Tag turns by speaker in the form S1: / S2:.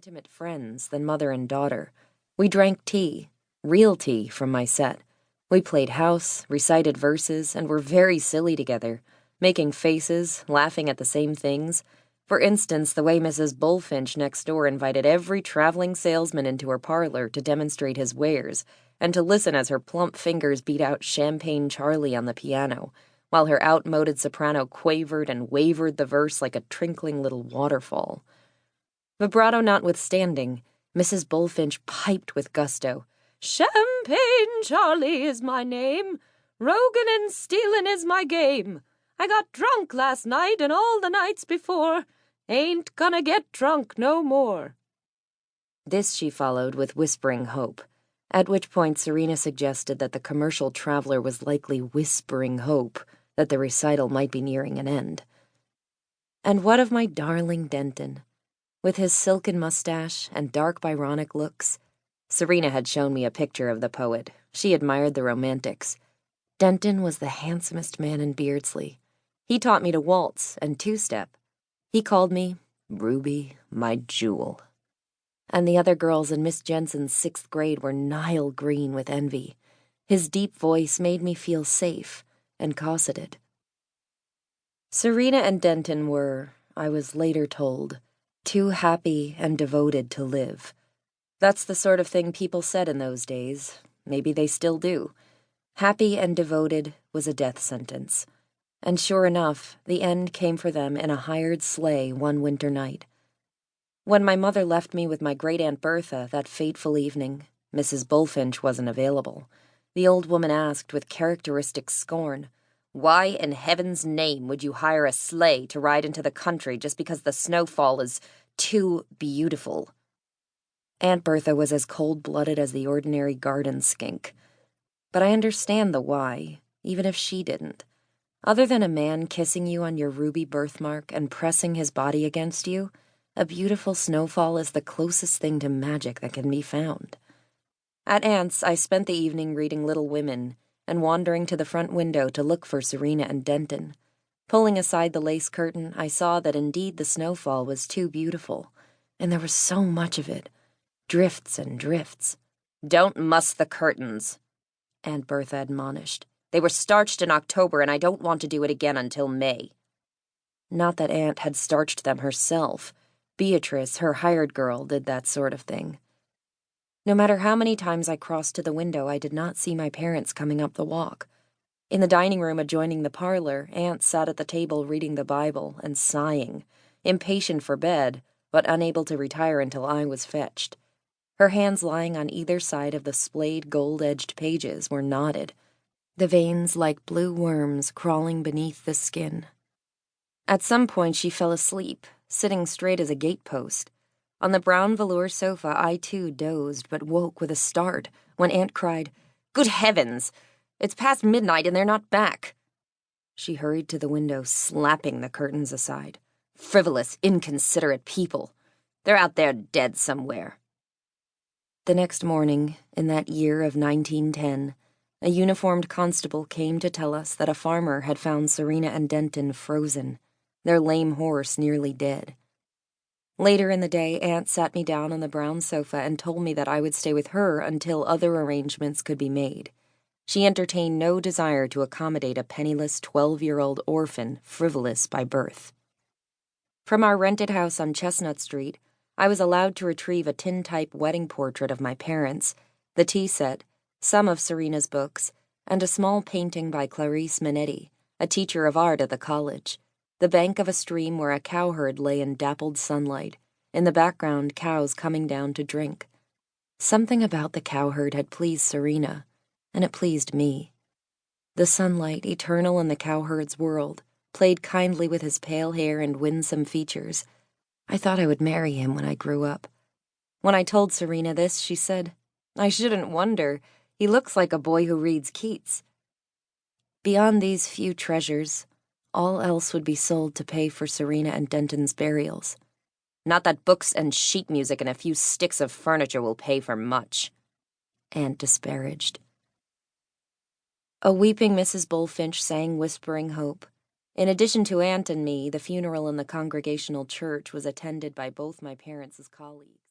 S1: intimate friends than mother and daughter. We drank tea, real tea from my set. We played house, recited verses, and were very silly together, making faces, laughing at the same things. For instance, the way Mrs. Bullfinch next door invited every traveling salesman into her parlor to demonstrate his wares, and to listen as her plump fingers beat out Champagne Charlie on the piano, while her outmoded soprano quavered and wavered the verse like a trickling little waterfall. Vibrato notwithstanding, Mrs. Bullfinch piped with gusto. "Champagne Charlie is my name. Rogan and stealin' is my game. I got drunk last night and all the nights before. Ain't gonna get drunk no more." This she followed with Whispering Hope, at which point Serena suggested that the commercial traveler was likely whispering hope that the recital might be nearing an end. And what of my darling Denton? With his silken mustache and dark Byronic looks. Serena had shown me a picture of the poet. She admired the romantics. Denton was the handsomest man in Beardsley. He taught me to waltz and two-step. He called me Ruby, my jewel. And the other girls in Miss Jensen's 6th grade were Nile green with envy. His deep voice made me feel safe and cosseted. Serena and Denton were, I was later told, too happy and devoted to live. That's the sort of thing people said in those days. Maybe they still do. Happy and devoted was a death sentence. And sure enough, the end came for them in a hired sleigh one winter night. When my mother left me with my great-aunt Bertha that fateful evening, Mrs. Bullfinch wasn't available. The old woman asked with characteristic scorn, "Why in heaven's name would you hire a sleigh to ride into the country just because the snowfall is too beautiful?" Aunt Bertha was as cold-blooded as the ordinary garden skink. But I understand the why, even if she didn't. Other than a man kissing you on your ruby birthmark and pressing his body against you, a beautiful snowfall is the closest thing to magic that can be found. At Aunt's, I spent the evening reading Little Women and wandering to the front window to look for Serena and Denton. Pulling aside the lace curtain, I saw that indeed the snowfall was too beautiful, and there was so much of it. Drifts and drifts. "Don't muss the curtains," Aunt Bertha admonished. "They were starched in October, and I don't want to do it again until May." Not that Aunt had starched them herself. Beatrice, her hired girl, did that sort of thing. No matter how many times I crossed to the window, I did not see my parents coming up the walk. In the dining room adjoining the parlor, Aunt sat at the table reading the Bible and sighing, impatient for bed, but unable to retire until I was fetched. Her hands lying on either side of the splayed gold-edged pages were knotted, the veins like blue worms crawling beneath the skin. At some point she fell asleep, sitting straight as a gatepost. On the brown velour sofa I too dozed, but woke with a start when Aunt cried, "Good heavens! It's past midnight and they're not back." She hurried to the window, slapping the curtains aside. "Frivolous, inconsiderate people. They're out there dead somewhere." The next morning, in that year of 1910, a uniformed constable came to tell us that a farmer had found Serena and Denton frozen, their lame horse nearly dead. Later in the day, Aunt sat me down on the brown sofa and told me that I would stay with her until other arrangements could be made. She entertained no desire to accommodate a penniless 12-year-old orphan, frivolous by birth. From our rented house on Chestnut Street, I was allowed to retrieve a tintype wedding portrait of my parents, the tea set, some of Serena's books, and a small painting by Clarice Manetti, a teacher of art at the college, the bank of a stream where a cowherd lay in dappled sunlight, in the background cows coming down to drink. Something about the cowherd had pleased Serena, and it pleased me. The sunlight, eternal in the cowherd's world, played kindly with his pale hair and winsome features. I thought I would marry him when I grew up. When I told Serena this, she said, "I shouldn't wonder. He looks like a boy who reads Keats." Beyond these few treasures, all else would be sold to pay for Serena and Denton's burials. "Not that books and sheet music and a few sticks of furniture will pay for much," Aunt disparaged. A weeping Mrs. Bullfinch sang Whispering Hope. In addition to Aunt and me, the funeral in the Congregational Church was attended by both my parents' colleagues.